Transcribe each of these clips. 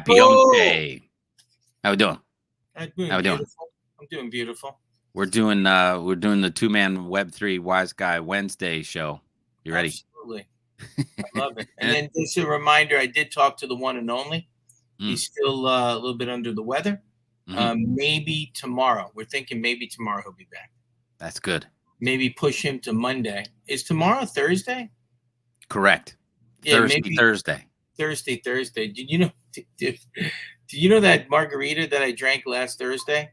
Happy Hump Day. How we doing? I'm doing How we doing? beautiful. I'm doing beautiful. We're doing the two-man Web3 Wise Guy Wednesday show. You ready? Absolutely. I love it. And then just a reminder, I did talk to the one and only. He's still a little bit under the weather. Maybe tomorrow. We're thinking maybe tomorrow he'll be back. That's good. Maybe push him to Monday. Is tomorrow Thursday? Correct. Yeah, Thursday. maybe Thursday. Thursday. Did you know that margarita that I drank last Thursday?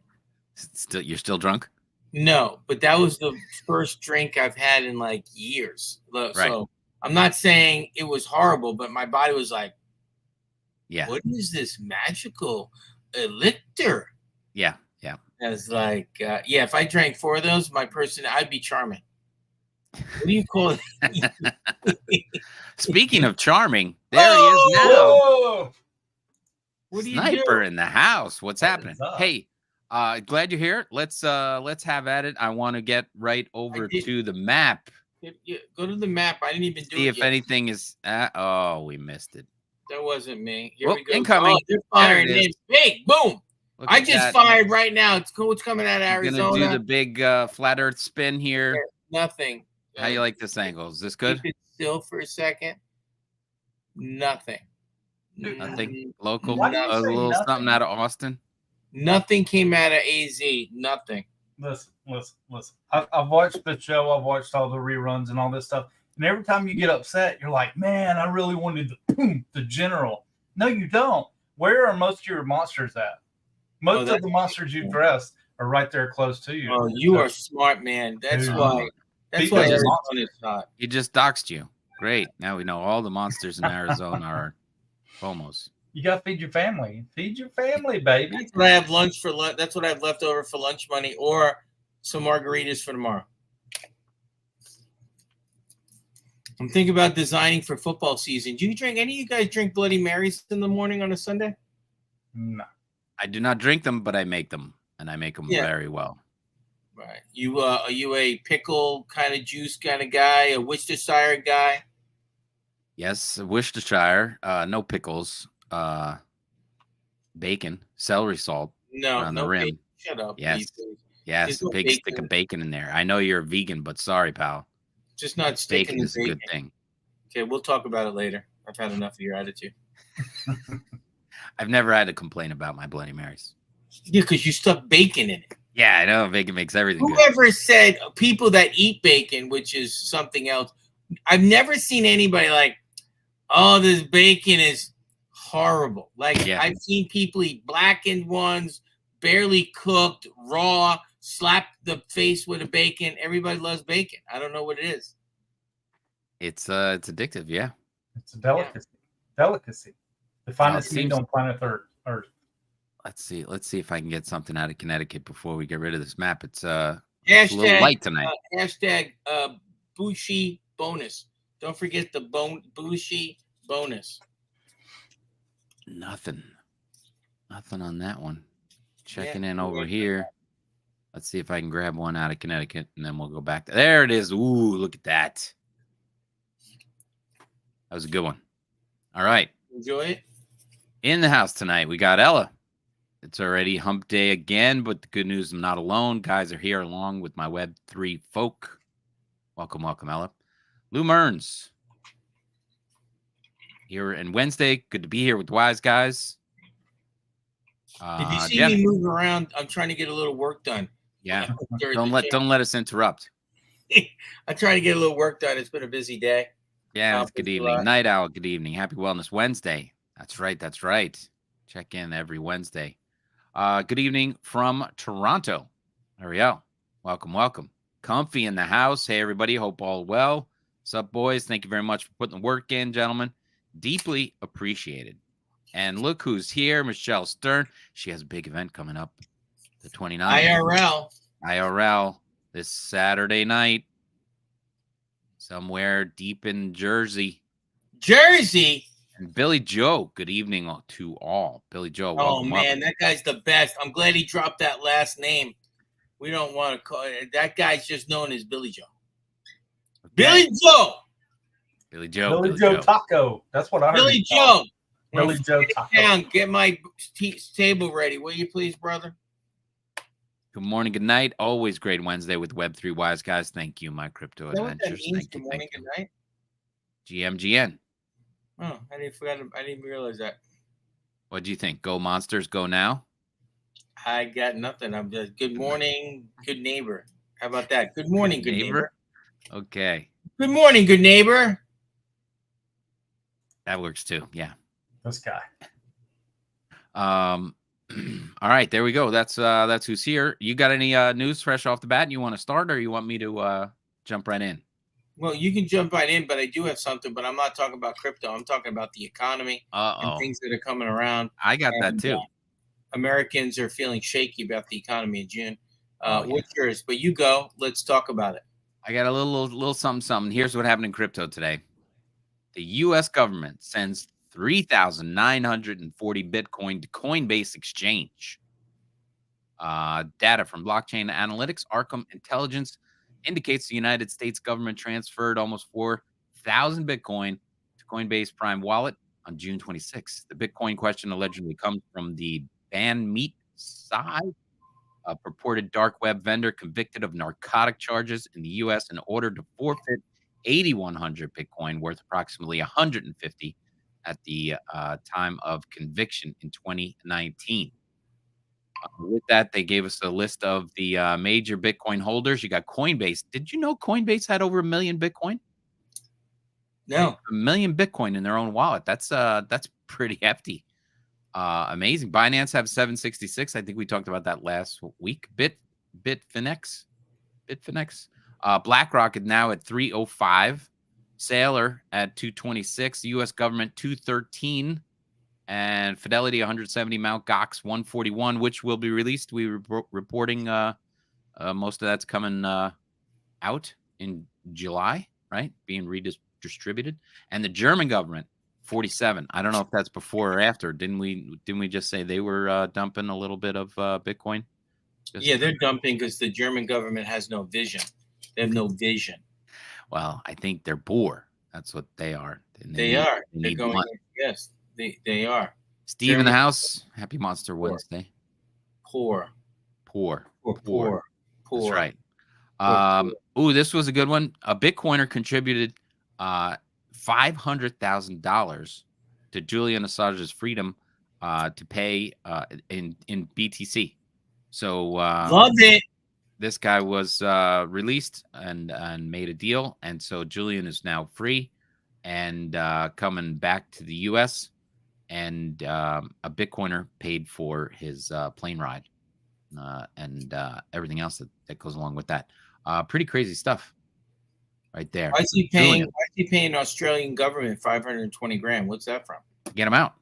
You're still drunk? No, but that was the first drink I've had in like years. So Right. I'm not saying it was horrible, but my body was like, yeah, what is this magical elixir? Yeah. I was like, if I drank 4 of those, I'd be charming. What do you call it? Speaking of charming, there he is now. What do you Sniper do? in the house. What's happening? Hey, glad you're here. Let's have at it. I want to get right over to the map. Go to the map. I didn't even do it. See if anything is. We missed it. That wasn't me. Here we go. Incoming. They're firing in. Big boom. I just fired right now. What's coming out of Arizona? You're gonna do the big flat Earth spin here. Nothing. How you like this angle? Is this good? Keep it still for a second. Nothing. Nothing local. A little something out of Austin. Nothing came out of AZ. Nothing. Listen. I've watched the show. I've watched all the reruns and all this stuff. And every time you get upset, you're like, man, I really wanted the general. No, you don't. Where are most of your monsters at? Most of the monsters you've dressed are right there close to you. Oh, you are smart, man. That's why. That's why Arizona's hot. He just doxed you. Great. Now we know all the monsters in Arizona are homos. You got to feed your family. Feed your family, baby. That's what I have lunch for lunch. That's what I have left over for lunch money, or some margaritas for tomorrow. I'm thinking about designing for football season. Do you drink? Any of you guys drink Bloody Marys in the morning on a Sunday? No. I do not drink them, but I make them, and I make them very well. Right. Are you a pickle kind of juice kind of guy? A Worcestershire guy? Yes, Worcestershire. No pickles. Bacon, celery salt. No, on the rim. Bacon. Shut up. Yes, a big stick of bacon in there. I know you're a vegan, but sorry, pal. Just not sticking. Bacon is a good thing. Okay, we'll talk about it later. I've had enough of your attitude. I've never had to complain about my Bloody Marys. Yeah, because you stuck bacon in it. Yeah, I know. Bacon makes everything good. Whoever said people that eat bacon, which is something else, I've never seen anybody like, oh, this bacon is horrible. Like, I've seen people eat blackened ones, barely cooked, raw, slap the face with a bacon. Everybody loves bacon. I don't know what it is. It's addictive, yeah. It's a delicacy. Delicacy. The finest meat on planet Earth. Let's see if I can get something out of Connecticut before we get rid of this map. It's a little light tonight. Hashtag Bushi bonus. Don't forget the Bushi bonus. Nothing on that one. Checking in over here. Let's see if I can grab one out of Connecticut, and then we'll go back. There it is. Ooh, look at that. That was a good one. All right. Enjoy it. In the house tonight, we got Ella. It's already hump day again, but the good news, I'm not alone. Guys are here along with my Web3 folk. Welcome, Ella. Lou Mearns. Here and Wednesday. Good to be here with Wise Guys. Did you see me move around? I'm trying to get a little work done. Yeah. Don't let us interrupt. I'm trying to get a little work done. It's been a busy day. Yeah, it's good evening. Night Owl, good evening. Happy Wellness Wednesday. That's right. Check in every Wednesday. Good evening from Toronto. Ariel, welcome. Comfy in the house. Hey, everybody. Hope all well. What's up, boys? Thank you very much for putting the work in, gentlemen. Deeply appreciated. And look who's here, Michelle Stern. She has a big event coming up, the 29th. IRL this Saturday night, somewhere deep in Jersey. And Billy Joe, good evening to all. Billy Joe, welcome. Oh, man, that guy's the best. I'm glad he dropped that last name. We don't want to call it. That guy's just known as Billy Joe. Okay. Billy Joe Taco. That's what I heard. Billy Joe. Billy Joe Taco. Down. Get my table ready, will you please, brother? Good morning, good night. Always great Wednesday with Web3 Wise Guys. Thank you, my crypto adventures. Thank you. Good morning, good night. GMGN. Oh, I didn't realize that. What do you think? Go Monsters, go now? I got nothing. I'm just good morning, good neighbor. How about that? Good morning, good neighbor. Okay. Good morning, good neighbor. That works too. Yeah. This guy. All right, there we go. That's who's here. You got any news fresh off the bat you want to start, or you want me to jump right in? Well, you can jump right in, but I do have something, but I'm not talking about crypto. I'm talking about the economy and things that are coming around. I got that too. Americans are feeling shaky about the economy in June. What's yours? But you go. Let's talk about it. I got a little something. Here's what happened in crypto today. The U.S. government sends 3,940 Bitcoin to Coinbase Exchange. Data from blockchain analytics, Arkham Intelligence, indicates the United States government transferred almost 4,000 Bitcoin to Coinbase Prime Wallet on June 26th. The Bitcoin question allegedly comes from the VanEck side, a purported dark web vendor convicted of narcotic charges in the U.S. and ordered to forfeit 8,100 Bitcoin, worth approximately 150 at the time of conviction in 2019. With that, they gave us a list of the major Bitcoin holders. You got Coinbase. Did you know Coinbase had over 1 million Bitcoin? No. 1 million Bitcoin in their own wallet. That's pretty hefty. Amazing. Binance have 766. I think we talked about that last week. Bitfinex. BlackRock is now at 305. Sailor at 226. The U.S. government 213. And Fidelity 170. Mt. Gox 141, which will be released. We were reporting most of that's coming out in July, right? Being redistributed. And the German government 47. I don't know if that's before or after. Didn't we just say they were dumping a little bit of Bitcoin? Yeah, they're dumping because the German government has no vision. They have no vision. Well, I think they're poor. That's what they are. They are. They're going. Yes, they are. Steve German in the house. Happy Monster Wednesday. Poor. That's right. Ooh, this was a good one. A Bitcoiner contributed $500,000 to Julian Assange's freedom to pay in BTC. So love it. This guy was released and made a deal, and so Julian is now free and coming back to the U.S. And a Bitcoiner paid for his plane ride and everything else that goes along with that. Pretty crazy stuff, right there. Why is he paying? Why is he paying Australian government $520,000? What's that from? Get him out.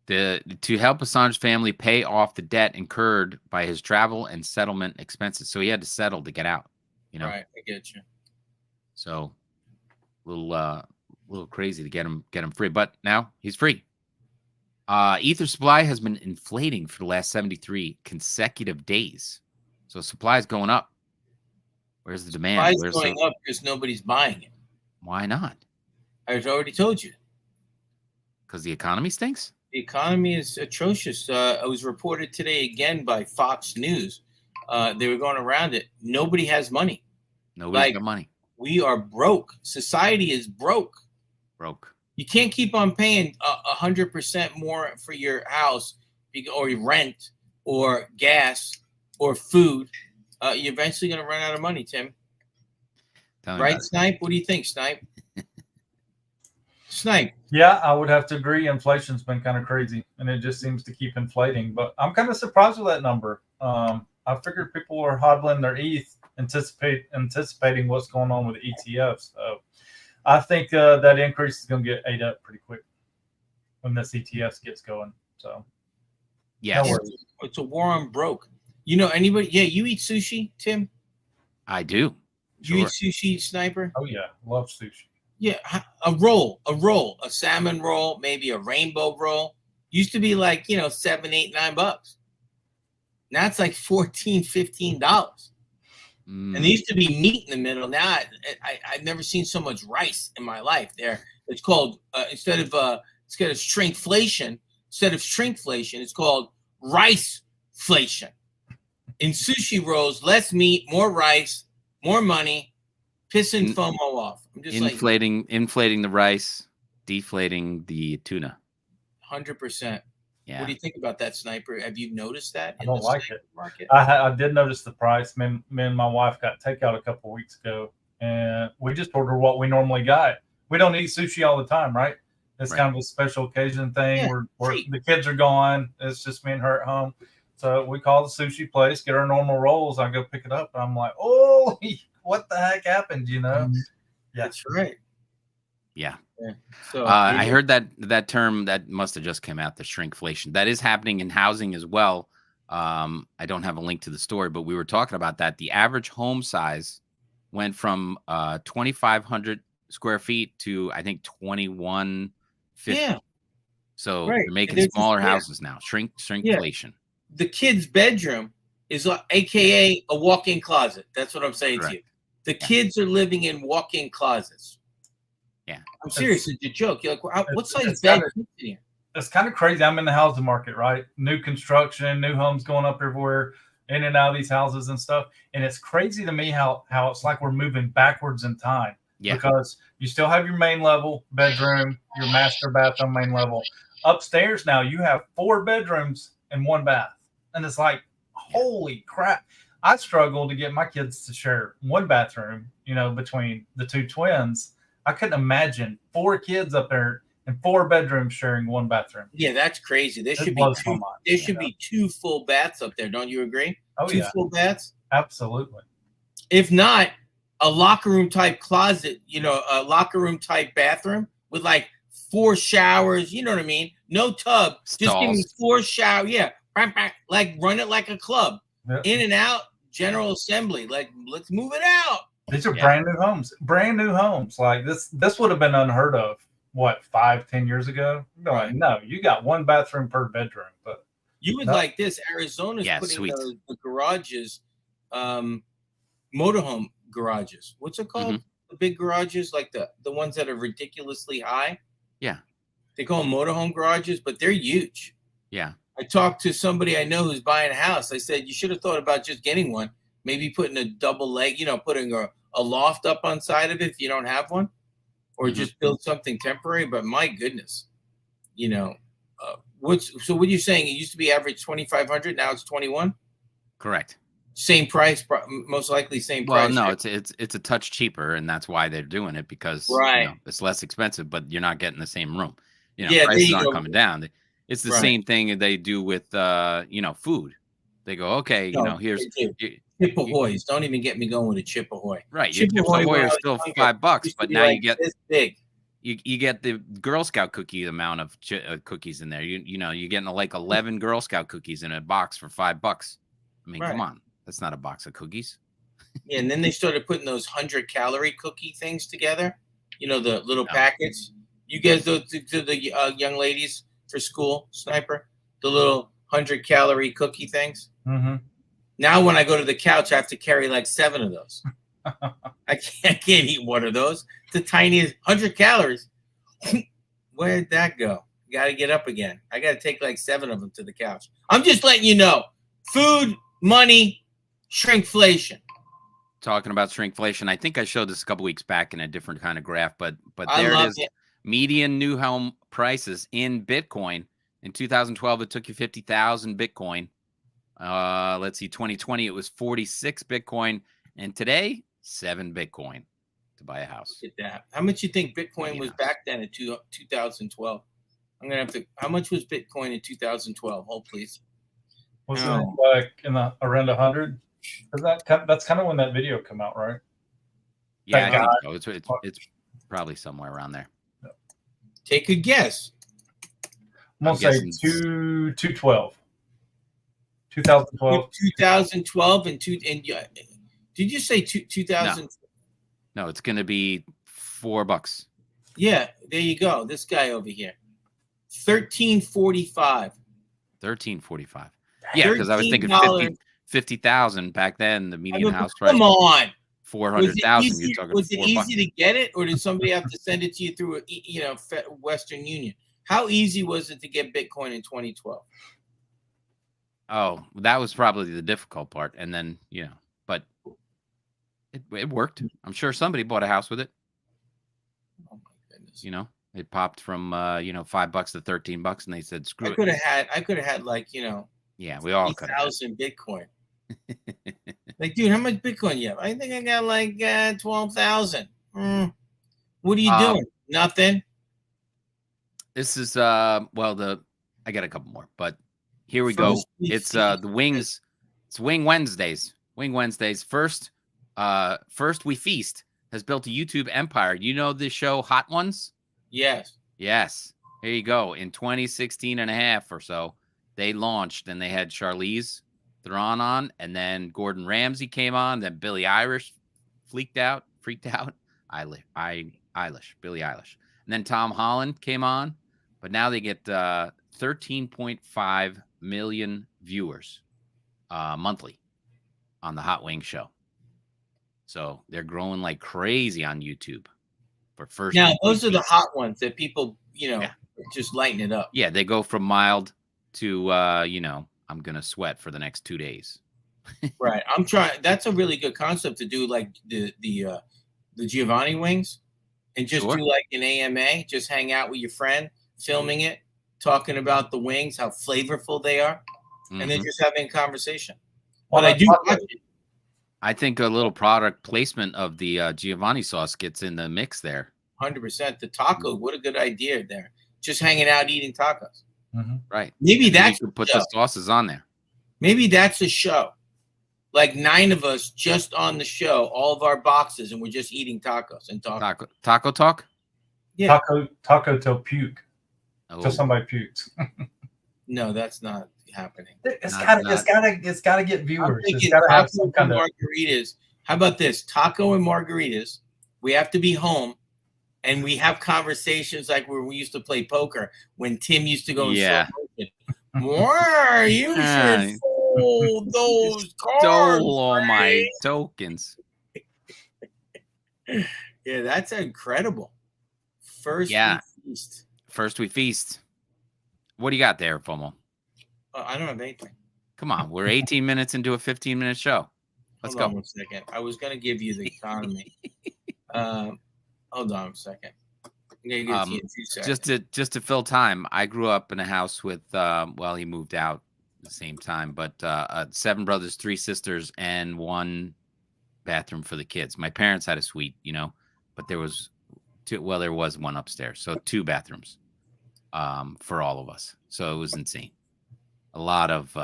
To help Assange family pay off the debt incurred by his travel and settlement expenses. So he had to settle to get out. You know, right? I get you. So a little crazy to get him free, but now he's free. Ether supply has been inflating for the last 73 consecutive days. So supply is going up. Where's the demand? Supply is going up because nobody's buying it. Why not? I've already told you. Because the economy stinks? The economy is atrocious. It was reported today again by Fox News. They were going around it. Nobody has money. Nobody's got money. We are broke. Society is broke. You can't keep on paying 100% more for your house or your rent or gas or food. You're eventually going to run out of money, Tim. Right, Snipe? What do you think, Snipe? Snipe. Yeah, I would have to agree. Inflation's been kind of crazy, and it just seems to keep inflating. But I'm kind of surprised with that number. I figured people are hodling their ETH, anticipating what's going on with ETFs. So I think that increase is going to get ate up pretty quick when this ETFs gets going. So yeah, it's a war on broke. You know anybody? Yeah, you eat sushi, Tim? I do. You eat sushi, Sniper? Oh yeah, love sushi. Yeah, a roll, a salmon roll, maybe a rainbow roll. Used to be like, $7, $8, $9. Now it's like $14, $15. And there used to be meat in the middle. Now I've never seen so much rice in my life. There, it's called instead of instead of shrinkflation, it's called riceflation. In sushi rolls, less meat, more rice, more money, pissing FOMO off. I'm just inflating the rice, deflating the tuna. 100%. Yeah. What do you think about that, Sniper? Have you noticed that? I don't like it. Market? I did notice the price. Me and my wife got takeout a couple weeks ago, and we just ordered what we normally got. We don't eat sushi all the time, right? It's kind of a special occasion thing. Yeah, where the kids are gone. It's just me and her at home. So we call the sushi place, get our normal rolls. I go pick it up, and I'm like, oh, what the heck happened? You know? Yeah, that's right. Yeah. So I heard that term that must have just come out, the shrinkflation. That is happening in housing as well. I don't have a link to the story, but we were talking about that. The average home size went from 2,500 square feet to, I think, 2,150. Yeah. So they're making smaller houses now. Shrinkflation. Yeah. The kid's bedroom is AKA a walk-in closet. That's what I'm saying to you. The kids are living in walk-in closets. Yeah, I'm serious. It's a joke. You're like, what size bed is in here? It's kind of crazy. I'm in the housing market, right? New construction, new homes going up everywhere, in and out of these houses and stuff. And it's crazy to me how it's like we're moving backwards in time. Yeah. Because you still have your main level bedroom, your master bathroom main level. Upstairs now you have 4 bedrooms and 1 bath. And it's like, holy crap. I struggle to get my kids to share 1 bathroom, between the 2 twins. I couldn't imagine 4 kids up there and 4 bedrooms sharing 1 bathroom. Yeah, that's crazy. There should be 2 full baths up there. Don't you agree? Oh, 2 full baths? Absolutely. If not, a locker room type closet, a locker room type bathroom with like 4 showers. You know what I mean? No tub. Stalls. Just give me 4 showers. Yeah. Like run it like a club. Yep. In and out, General Assembly. Like, let's move it out. These are brand new homes. Brand new homes. Like this would have been unheard of, 5-10 years ago? Right. No, you got 1 bathroom per bedroom. But you would like this. Arizona's putting the garages, motorhome garages. What's it called? Mm-hmm. The big garages, like the ones that are ridiculously high. Yeah. They call them motorhome garages, but they're huge. Yeah. I talked to somebody I know who's buying a house. I said, you should have thought about just getting one. Maybe putting a double leg, putting a loft up on side of it if you don't have one, or just build something temporary. But my goodness, what are you saying? It used to be average 2,500. Now it's 21. Correct. Same price, most likely same price. Well, no, it's a touch cheaper, and that's why they're doing it, because it's less expensive, but you're not getting the same room. Prices aren't coming down. It's the same thing they do with food. They go, okay, here's Chip Ahoy's. Don't even get me going with a Chip Ahoy. Right, Chip Ahoy are still $5, but now you get this big. You get the Girl Scout cookie amount of cookies in there. You're getting like 11 Girl Scout cookies in a box for $5. I mean, come on, that's not a box of cookies. Yeah, and then they started putting those 100-calorie cookie things together. The little packets. You guys go to the young ladies for school, Sniper, the little 100-calorie cookie things. Mm-hmm. Now when I go to the couch, I have to carry like 7 of those. I can't eat 1 of those. The tiniest 100 calories. Where'd that go? Got to get up again. I got to take like 7 of them to the couch. I'm just letting you know. Food, money, shrinkflation. Talking about shrinkflation, I think I showed this a couple weeks back in a different kind of graph, but there it is. Median new home prices in Bitcoin. In 2012, it took you 50,000 Bitcoin. Let's see, 2020, it was 46 Bitcoin. And today, 7 Bitcoin to buy a house. Look at that. How much you think Bitcoin was back then in 2012? I'm going to have to, how much was Bitcoin in 2012? Hold, please. Was it like around 100? That's kind of when that video came out, right? Yeah, I think so. It's probably somewhere around there. Take a guess. I'm going to say 212. 2012. 2012 and did you say 2000? No, it's going to be $4. Yeah, there you go. This guy over here. 1345. 1345. Yeah, because I was thinking 50,000 back then. The median house price. Come on. 400,000. You're talking. Was it easy to get it, or did somebody have to send it to you through Western Union? How easy was it to get Bitcoin in 2012? Oh, that was probably the difficult part. And then, but it worked. I'm sure somebody bought a house with it. Oh my goodness. It popped from $5 to $13, and they said, screw it. I could have had like, yeah, we all could have 1,000 Bitcoin. Like, dude, how much Bitcoin you have? I think I got like 12,000. What are you doing? Nothing. This is I got a couple more, but here we go. It's the Wings. It's Wing Wednesdays. Wing Wednesdays. First We Feast has built a YouTube empire. You know the show Hot Ones? Yes. Yes. Here you go. In 2016 and a half or so, they launched, and they had Charlize Theron on, and then Gordon Ramsay came on, then Billie Eilish freaked out. Billie Eilish. And then Tom Holland came on, but now they get 13.5 million viewers monthly on the Hot Wing show. So they're growing like crazy on YouTube for first. Now, those are the hot ones that people, just lighten it up. Yeah, they go from mild to, I'm going to sweat for the next 2 days. Right. I'm trying. That's a really good concept to do, like the Giovanni wings, and just do like an AMA, just hang out with your friend, filming it, talking about the wings, how flavorful they are, and then just having a conversation. But I do watch it. I think a little product placement of the Giovanni sauce gets in the mix there. 100%. The taco, what a good idea there. Just hanging out, eating tacos. Right. Maybe that's you could put the sauces on there. Maybe that's a show. Like 9 of us just on the show, all of our boxes, and we're just eating tacos and talking. Taco talk? Yeah. Taco till puke. Till somebody pukes. No, that's not happening. It's gotta get viewers. It's gotta have some kind of margaritas. How about this? Taco and margaritas. We have to be home, and we have conversations like where we used to play poker when Tim used to go and slow motion. More, you should fold those cards. Stole all my tokens. Yeah, that's incredible. First we feast. What do you got there, FOMO? I don't have anything. Come on, we're 18 minutes into a 15-minute show. Let's go. Hold on 1 second. I was going to give you the economy. Hold on a second. I'm going to give you 2 seconds. Just to fill time, I grew up in a house with, he moved out at the same time, but 7 brothers, 3 sisters, and 1 bathroom for the kids. My parents had a suite, but there was 2. Well, there was 1 upstairs, so 2 bathrooms for all of us. So it was insane. A lot of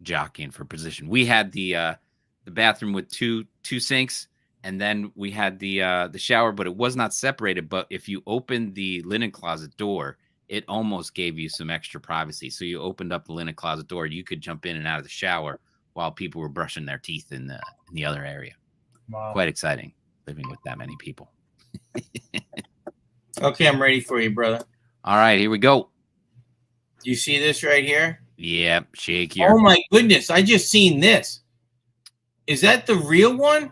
jockeying for position. We had the bathroom with two sinks, and then we had the shower, but it was not separated. But if you opened the linen closet door, it almost gave you some extra privacy. So you opened up the linen closet door, you could jump in and out of the shower while people were brushing their teeth in the other area. Wow. Quite exciting living with that many people. Okay, I'm ready for you, brother. All right, here we go. Do you see this right here? Yeah, shake here. Oh my goodness, I just seen this. Is that the real one?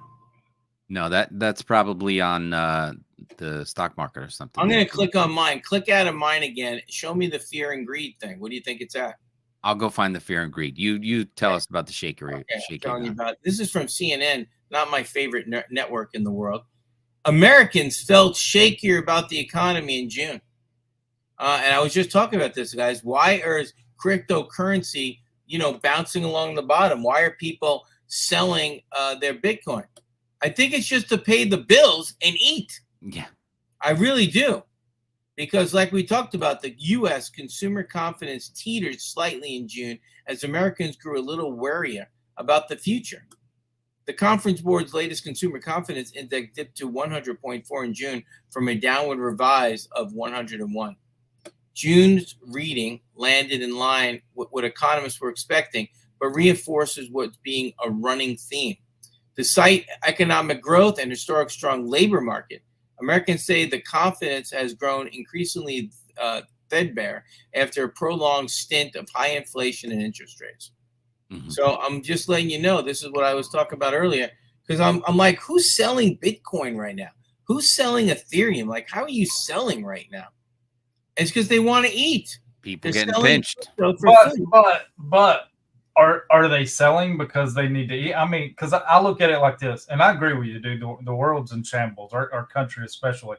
No, that's probably on the stock market or something. I'm going to click on mine. Click out of mine again. Show me the fear and greed thing. What do you think it's at? I'll go find the fear and greed. You tell us about the shaker. Okay, I'm telling you about. This is from CNN, not my favorite network in the world. Americans felt shakier about the economy in June. And I was just talking about this, guys. Why is cryptocurrency, bouncing along the bottom? Why are people selling their Bitcoin? I think it's just to pay the bills and eat. Yeah, I really do. Because like we talked about, the U.S. consumer confidence teetered slightly in June as Americans grew a little warier about the future. The Conference Board's latest consumer confidence index dipped to 100.4 in June from a downward revise of 101. June's reading landed in line with what economists were expecting, but reinforces what's being a running theme. Despite economic growth and historic strong labor market, Americans say the confidence has grown increasingly threadbare after a prolonged stint of high inflation and interest rates. Mm-hmm. So I'm just letting you know, this is what I was talking about earlier, because I'm like, who's selling Bitcoin right now? Who's selling Ethereum? Like, how are you selling right now? It's because they want to eat. People getting pinched. But are they selling because they need to eat? I mean, because I look at it like this, and I agree with you, dude. The world's in shambles, our country especially.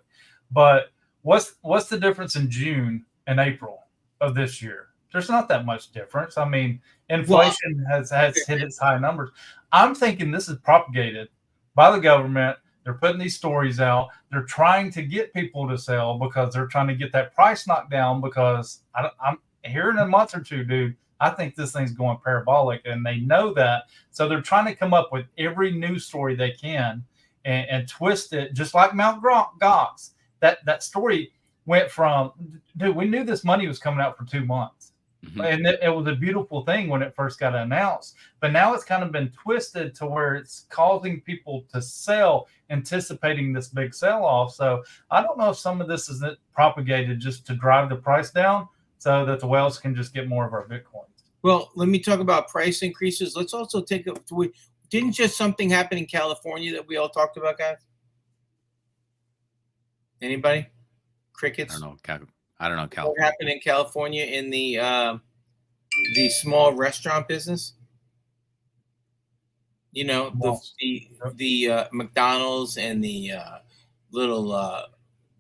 But what's the difference in June and April of this year? There's not that much difference. I mean, inflation has hit its high numbers. I'm thinking this is propagated by the government. They're putting these stories out. They're trying to get people to sell because they're trying to get that price knocked down. Because I'm here in a month or two, dude, I think this thing's going parabolic, and they know that. So they're trying to come up with every news story they can and twist it, just like Mt. Gox. That story went from, dude, we knew this money was coming out for 2 months. Mm-hmm. And it was a beautiful thing when it first got announced. But now it's kind of been twisted to where it's causing people to sell, anticipating this big sell-off. So I don't know if some of this is propagated just to drive the price down so that the whales can just get more of our Bitcoins. Well, let me talk about price increases. Let's also take a – didn't just something happen in California that we all talked about, guys? Anybody? Crickets? I don't know. California. What happened in California in the small restaurant business? You know, the McDonald's and the little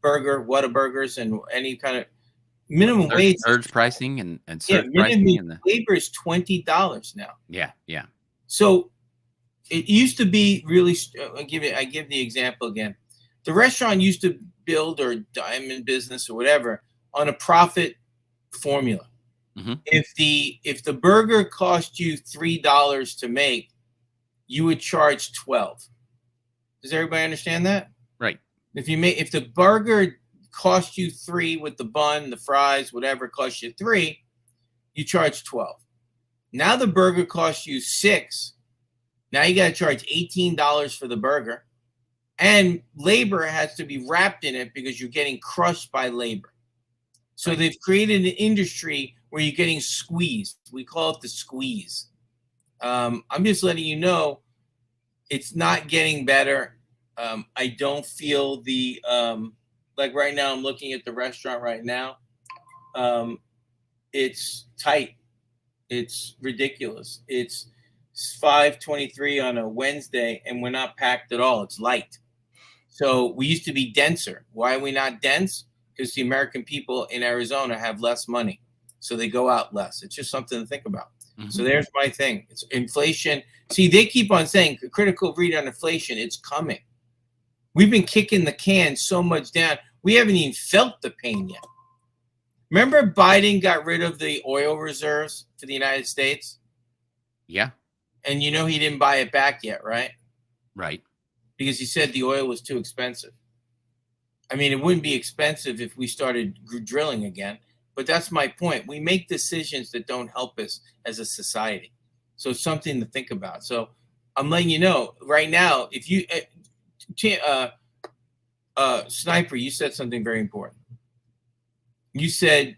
Whataburgers and any kind of minimum wage surge pricing and surge pricing. Minimum labor is $20 now. Yeah. So it used to be really. I give the example again. The restaurant used to build or diamond business or whatever on a profit formula. Mm-hmm. If the burger cost you $3 to make, you would charge $12. Does everybody understand that? Right. If the burger cost you $3 with the bun, the fries, whatever costs you $3, you charge $12. Now the burger costs you $6. Now you got to charge $18 for the burger, and labor has to be wrapped in it because you're getting crushed by labor. So they've created an industry where you're getting squeezed. We call it the squeeze. I'm just letting you know it's not getting better. I don't feel the like right now. I'm looking at the restaurant right now. It's tight. It's ridiculous. It's 5:23 on a Wednesday, and we're not packed at all. It's light. So we used to be denser. Why are we not dense? Because the American people in Arizona have less money, so they go out less. It's just something to think about. Mm-hmm. So there's my thing. It's inflation. See, they keep on saying critical read on inflation. It's coming. We've been kicking the can so much down. We haven't even felt the pain yet. Remember Biden got rid of the oil reserves for the United States? Yeah. And you know he didn't buy it back yet, right? Right. Because he said the oil was too expensive. I mean, it wouldn't be expensive if we started drilling again. But that's my point. We make decisions that don't help us as a society. So it's something to think about. So I'm letting you know right now, if you Sniper, you said something very important. You said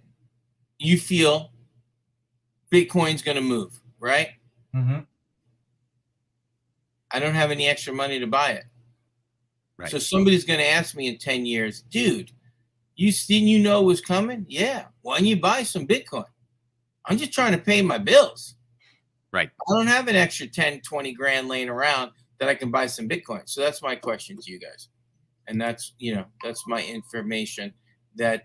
you feel Bitcoin's going to move, right? Mm-hmm. I don't have any extra money to buy it. Right. So somebody's going to ask me in 10 years, dude, you know it was coming? Yeah. Why don't you buy some Bitcoin? I'm just trying to pay my bills. Right. I don't have an extra 10, 20 grand laying around that I can buy some Bitcoin. So that's my question to you guys. And that's my information that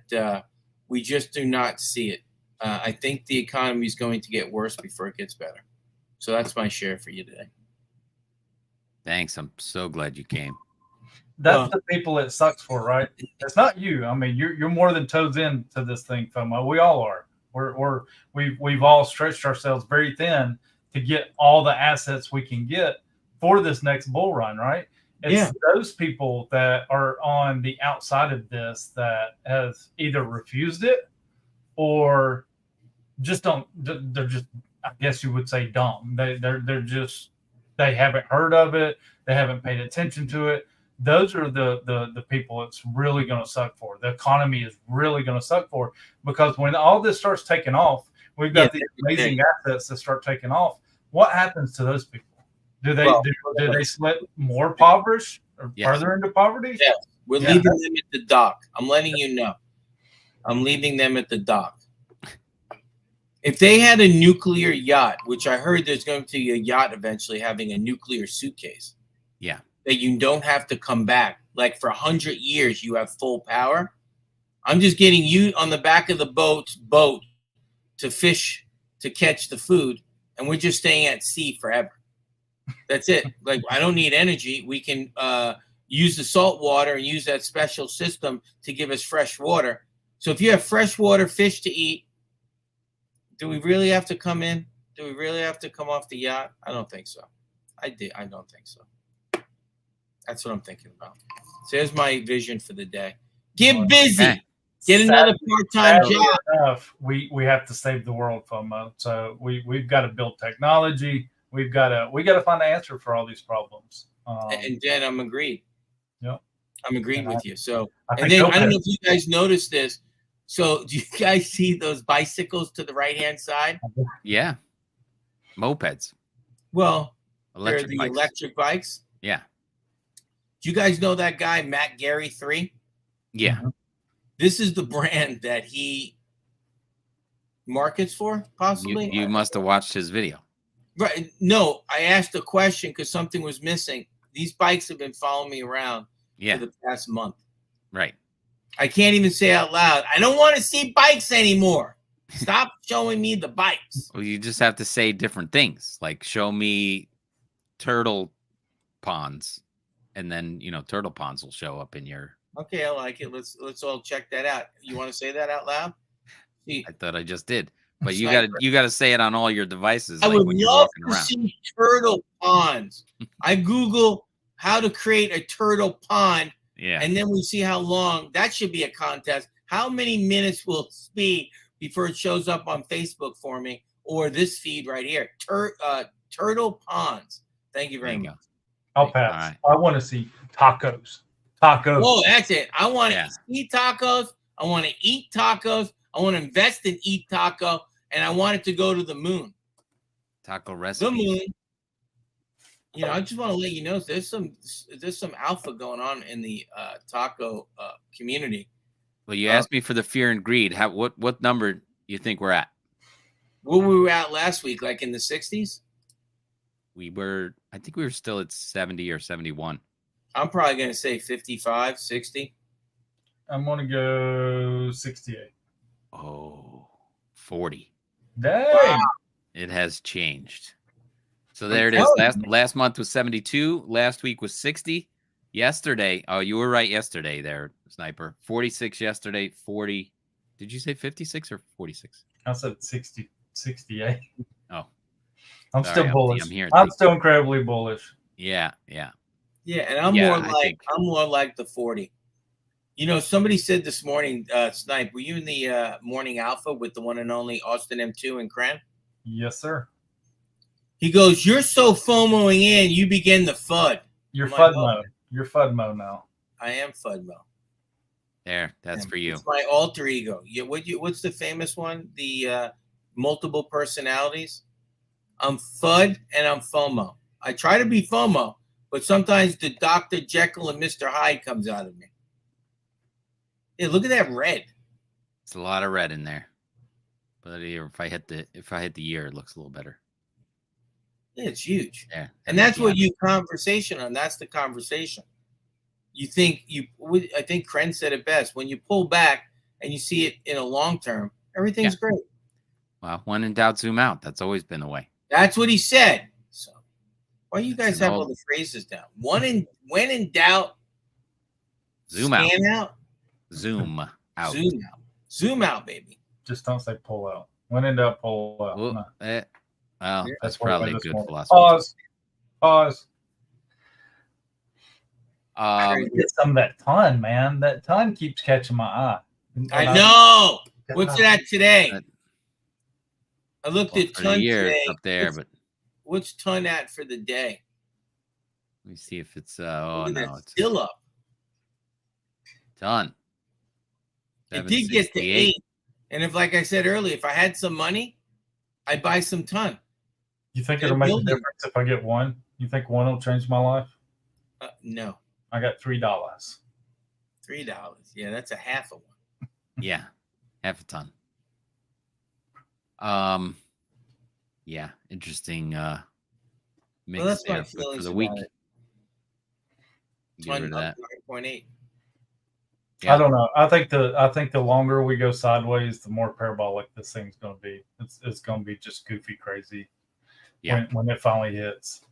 we just do not see it. I think the economy is going to get worse before it gets better. So that's my share for you today. Thanks. I'm so glad you came. That's the people it sucks for, right? It's not you. I mean, you're more than toes into this thing, FOMO. We all are. We've all stretched ourselves very thin to get all the assets we can get for this next bull run, right? It's those people that are on the outside of this that has either refused it or just don't. They're just, I guess you would say, dumb. They haven't heard of it. They haven't paid attention to it. Those are the people it's really going to suck for. The economy is really going to suck for, because when all this starts taking off, we've got these amazing assets that start taking off. What happens to those people? Do they slip more impoverished or further into poverty? Yeah, we're leaving them at the dock. I'm letting you know. I'm leaving them at the dock. If they had a nuclear yacht, which I heard there's going to be a yacht eventually having a nuclear suitcase. Yeah. That you don't have to come back. Like for 100 years, you have full power. I'm just getting you on the back of the boat to fish, to catch the food. And we're just staying at sea forever. That's it. Like, I don't need energy. We can use the salt water and use that special system to give us fresh water. So if you have freshwater fish to eat, do we really have to come in? Do we really have to come off the yacht? I don't think so. I don't think so. That's what I'm thinking about. So here's my vision for the day. Get busy. Okay. Get another part-time job. We have to save the world, FOMO. So we've got to build technology. We got to find an answer for all these problems. And Dan, I'm agreed. Yep. I'm agreed with you. So, I and then I don't know if you guys noticed this. So do you guys see those bicycles to the right-hand side? Yeah. Mopeds. Well, they're Electric the bikes. electric bikes. Yeah. Do you guys know that guy, Matt Gary 3? Yeah. This is the brand that he markets for, possibly. You must have watched his video. Right. No, I asked a question because something was missing. These bikes have been following me around for the past month. Right. I can't even say out loud, I don't want to see bikes anymore. Stop showing me the bikes. Well, you just have to say different things, like show me turtle ponds, and then turtle ponds will show up in your. Okay, I like it. Let's all check that out. You want to say that out loud? I thought I just did, but you got to say it on all your devices. I like would when you're love walking to around. see turtle ponds. I Google how to create a turtle pond. Yeah. And then we see how long. That should be a contest. How many minutes will it be before it shows up on Facebook for me or this feed right here? Turtle ponds. Thank you very much. I'll pass. Right. I want to see tacos. Tacos. Oh, that's it. I want to eat tacos. I want to eat tacos. I want to invest in eat taco. And I want it to go to the moon. Taco recipe. The moon. I just want to let you know there's some alpha going on in the taco community. Well, you asked me for the fear and greed. What number you think we're at? What were we at last week? Like in the 60s? I think we were still at 70 or 71. I'm probably going to say 55, 60. I'm going to go 68. Oh, 40. Dang. Wow. It has changed. So there it is. Last month was 72. Last week was 60. Yesterday, you were right yesterday there, Sniper. 46 yesterday, 40. Did you say 56 or 46? I said 60, 68. Oh. I'm still bullish. I'm here. I'm still incredibly bullish. Yeah. Yeah, and I'm more like the 40. Somebody said this morning, Snipe, were you in the morning alpha with the one and only Austin M2 and Cran? Yes, sir. He goes, you're so FOMOing in, you begin the FUD. You're FUDMO. You're FUDMO now. I am FUDMO. There, that's for you. It's my alter ego. What's the famous one? The multiple personalities. I'm FUD and I'm FOMO. I try to be FOMO, but sometimes the Dr. Jekyll and Mr. Hyde comes out of me. Yeah, look at that red. It's a lot of red in there. But if I hit the year, it looks a little better. Yeah, it's huge. Yeah, and that's what you conversation on. That's the conversation. I think Kren said it best. When you pull back and you see it in a long term, everything's great. Well, when in doubt, zoom out. That's always been the way. That's what he said. So why you guys have all the phrases down? When in doubt, zoom out. Out. Zoom out. Zoom out. Zoom out, baby. Just don't say pull out. When in doubt, pull out. Well, that's probably a good philosophy. Pause. Get some of that ton, man. That ton keeps catching my eye. I know. What's it at today? I looked at ton today. Up there, but what's ton at for the day? Let me see if it's it's still up. Ton. It did get to 8. And if, like I said earlier, if I had some money, I'd buy some ton. You think it'll make a difference if I get one? You think one will change my life? No. I got $3. $3. Yeah, that's a half of one. Yeah. Half a ton. Yeah, interesting mix that's there my feelings for the about week. it. Get rid of that. 9.8. Yeah. I don't know. I think the longer we go sideways, the more parabolic this thing's going to be. It's going to be just goofy crazy. Yeah. When it finally hits.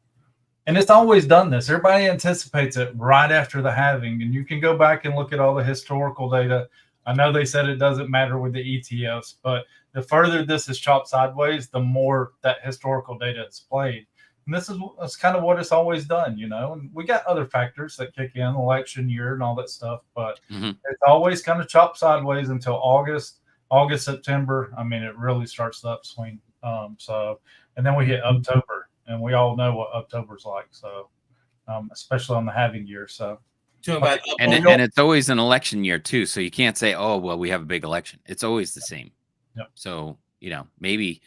And it's always done this. Everybody anticipates it right after the halving, and you can go back and look at all the historical data. I know they said it doesn't matter with the ETFs, but the further this is chopped sideways, the more that historical data is played. And that's kind of what it's always done, you know. And we got other factors that kick in, election year and all that stuff, but it's always kind of chopped sideways until August, September. I mean, it really starts the upswing. And then we hit October, and we all know what October's like. So, especially on the halving year. So, and it's always an election year too. So you can't say, oh, well, we have a big election. It's always the same. Yep. So, you know, maybe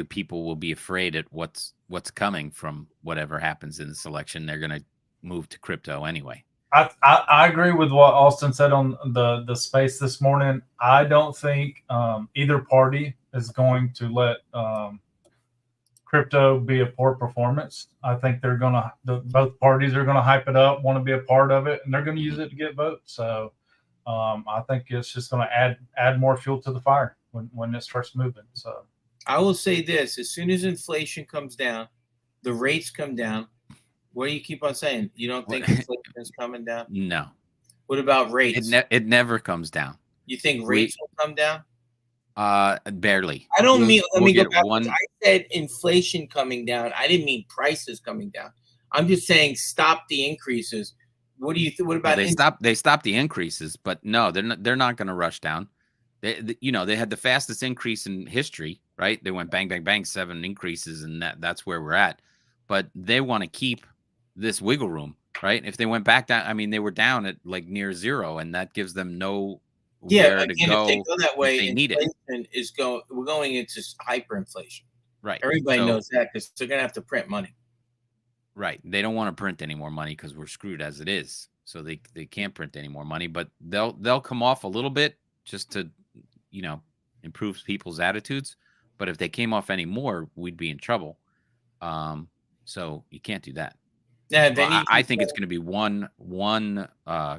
people will be afraid at what's coming from whatever happens in this election. They're going to move to crypto anyway. I agree with what Austin said on the space this morning. I don't think either party is going to let crypto be a poor performance. I think both parties are gonna hype it up, want to be a part of it, and they're gonna use it to get votes. So I think it's just gonna add more fuel to the fire when it starts moving. So I will say this: as soon as inflation comes down, the rates come down. What do you keep on saying? You don't think inflation is coming down? No. What about rates? It never comes down. You think rates will come down? Barely. I don't mean. Let me go back. I said inflation coming down. I didn't mean prices coming down. I'm just saying stop the increases. What do you think? What about they stopped the increases, but no, they're not going to rush down. They had the fastest increase in history, right? They went bang bang bang, 7 increases, and that's where we're at. But they want to keep this wiggle room, right? If they went back down, I mean, they were down at like near 0, and that gives them no. Yeah, again, if they go that way, they need it. We're going into hyperinflation. Right. Everybody knows that because they're going to have to print money. Right. They don't want to print any more money because we're screwed as it is. So they can't print any more money, but they'll come off a little bit just to, improve people's attitudes. But if they came off any more, we'd be in trouble. So you can't do that. Yeah, I think it's going to be one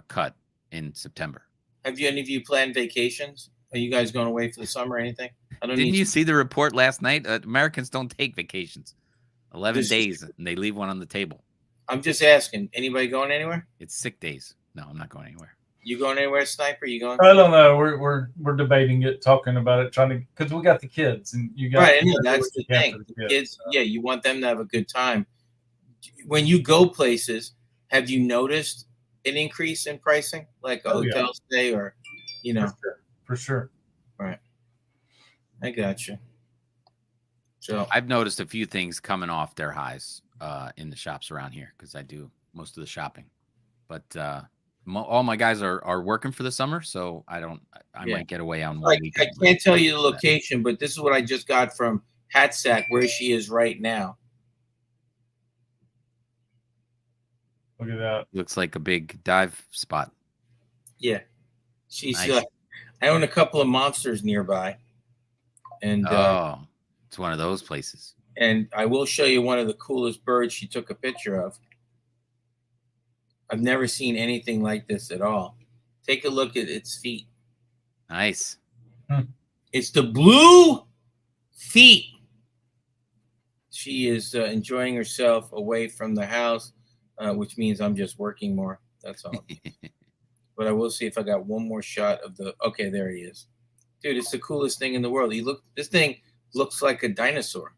cut in September. Have any of you planned vacations? Are you guys going away for the summer or anything? Didn't you see the report last night? Americans don't take vacations. 11 days, and they leave one on the table. I'm just asking. Anybody going anywhere? It's sick days. No, I'm not going anywhere. You going anywhere, Sniper? You going? I don't know. We're debating it, talking about it, because we got the kids, and you got right. I know that's the thing. The kids, yeah, you want them to have a good time. When you go places, have you noticed an increase in pricing, like a hotel stay, or For sure. Right. I got you. So I've noticed a few things coming off their highs in the shops around here because I do most of the shopping. But all my guys are working for the summer, so I might get away on one weekend. I can't tell you the location, but this is what I just got from Hatsack, where she is right now. Look at that. Looks like a big dive spot. Yeah. She's nice. I own a couple of monsters nearby. And it's one of those places. And I will show you one of the coolest birds she took a picture of. I've never seen anything like this at all. Take a look at its feet. Nice. It's the blue feet. She is enjoying herself away from the house, which means I'm just working more. That's all. But I will see if I got one more shot of the. Okay, there he is, dude. It's the coolest thing in the world. This thing looks like a dinosaur.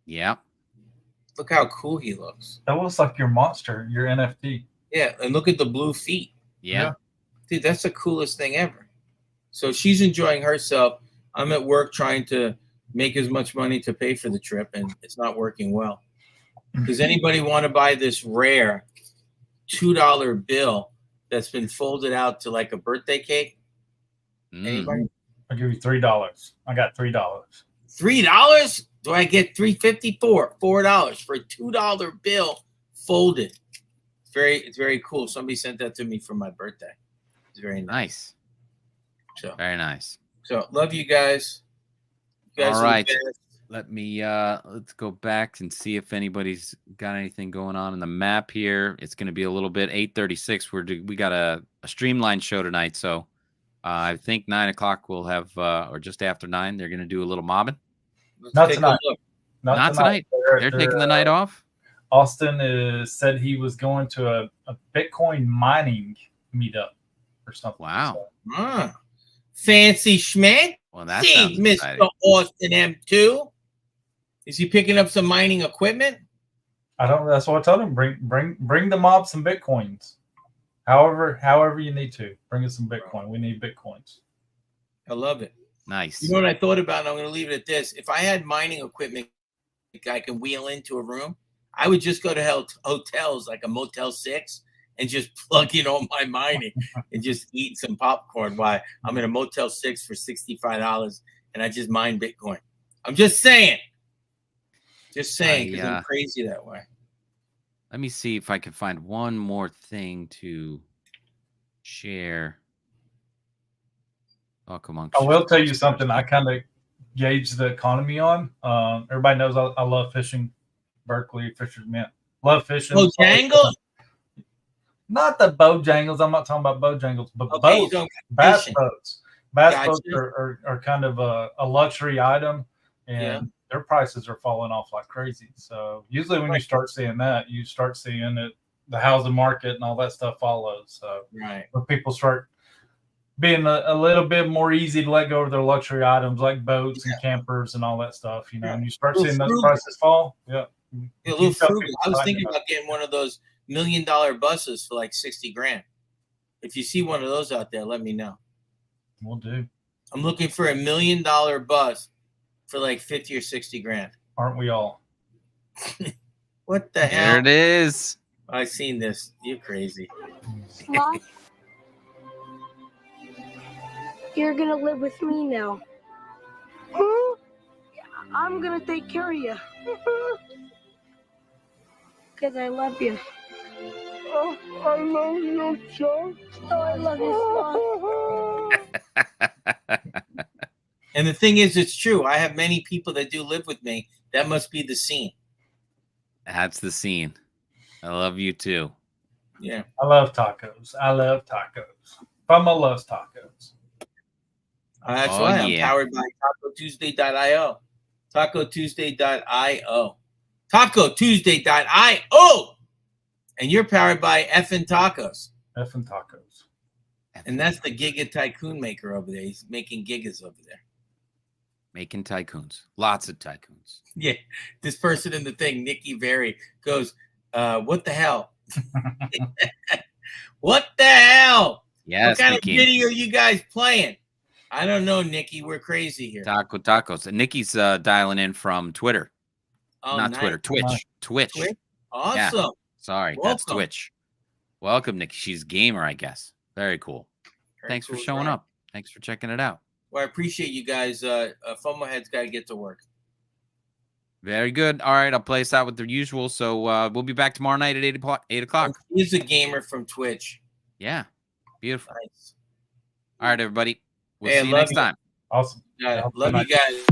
Yeah. Look how cool he looks. That looks like your monster, your NFT. Yeah, and look at the blue feet. Yeah. Dude, that's the coolest thing ever. So she's enjoying herself. I'm at work trying to make as much money to pay for the trip, and it's not working well. Does anybody want to buy this rare $2 bill that's been folded out to like a birthday cake? Anybody? I'll give you $3. I got $3. $3? Do I get $3.54? $4 for a $2 bill folded. It's very cool. Somebody sent that to me for my birthday. It's very nice. So very nice. So love you guys. You guys all right. Let me let's go back and see if anybody's got anything going on in the map here. It's going to be a little bit 8:36. We got a streamlined show tonight, so I think 9 o'clock we'll have or just after 9 they're going to do a little mobbing. Not tonight. Not tonight. They're taking the night off. Austin said he was going to a Bitcoin mining meetup or something. Wow. So. Fancy schmancy, well, that sounds Mr. exciting. Austin M2. Is he picking up some mining equipment? I don't. That's what I told him. Bring the mob some Bitcoins. However you need to bring us some Bitcoin. We need Bitcoins. I love it. Nice. You know what I thought about? And I'm going to leave it at this. If I had mining equipment I can wheel into a room, I would just go to hotels like a Motel 6 and just plug in all my mining and just eat some popcorn while I'm in a Motel 6 for $65 and I just mine Bitcoin. I'm just saying. Just saying, because I'm crazy that way. Let me see if I can find one more thing to share. Oh, come on. I will tell you something I kind of gauge the economy on. Everybody knows I love fishing. Berkeley, Fisher's Mint. Love fishing. Bojangles? Not the Bojangles. I'm not talking about Bojangles, but boats. Bass boats. Bass boats are kind of a luxury item, and their prices are falling off like crazy. So usually when you start seeing that, you start seeing it, the housing market and all that stuff follows. So when people start being a little bit more easy to let go of their luxury items like boats and campers and all that stuff, you know, and you start seeing those prices fall. Yeah. A little frugal. I was thinking about getting one of those $1 million buses for like 60 grand. If you see one of those out there, let me know. We'll do. I'm looking for $1 million bus for like 50 or 60 grand. Aren't we all? What the hell? There it is. I've seen this. You're crazy. Mom, you're gonna live with me now. Huh? I'm gonna take care of you. Because I love you. Oh, I love you, Chuck. Oh, I love you, Mom. And the thing is, it's true. I have many people that do live with me. That must be the scene. That's the scene. I love you too. Yeah. I love tacos. Fama loves tacos. That's why I'm powered by TacoTuesday.io. TacoTuesday.io. TacoTuesday.io. And you're powered by Effin' Tacos. Effin' Tacos. And that's the Giga Tycoon maker over there. He's making gigas over there. Making tycoons. Lots of tycoons. Yeah. This person in the thing, Nikki Berry, goes, what the hell? What the hell? Yes, what kind Nikki. of video are you guys playing? I don't know, Nikki. We're crazy here. Tacos. And Nikki's dialing in from Twitter. Oh, not nice. Twitter. Twitch. Awesome. Yeah. Sorry, Welcome. That's Twitch. Welcome, Nikki. She's a gamer, I guess. Very cool. Thanks for showing up. Thanks for checking it out. Well, I appreciate you guys. FOMO Head's got to get to work. Very good. All right, I'll play us out with the usual. So we'll be back tomorrow night at 8 o'clock. He's a gamer from Twitch. Yeah. Beautiful. Nice. All right, everybody. We'll see you next time. Awesome. Love you guys.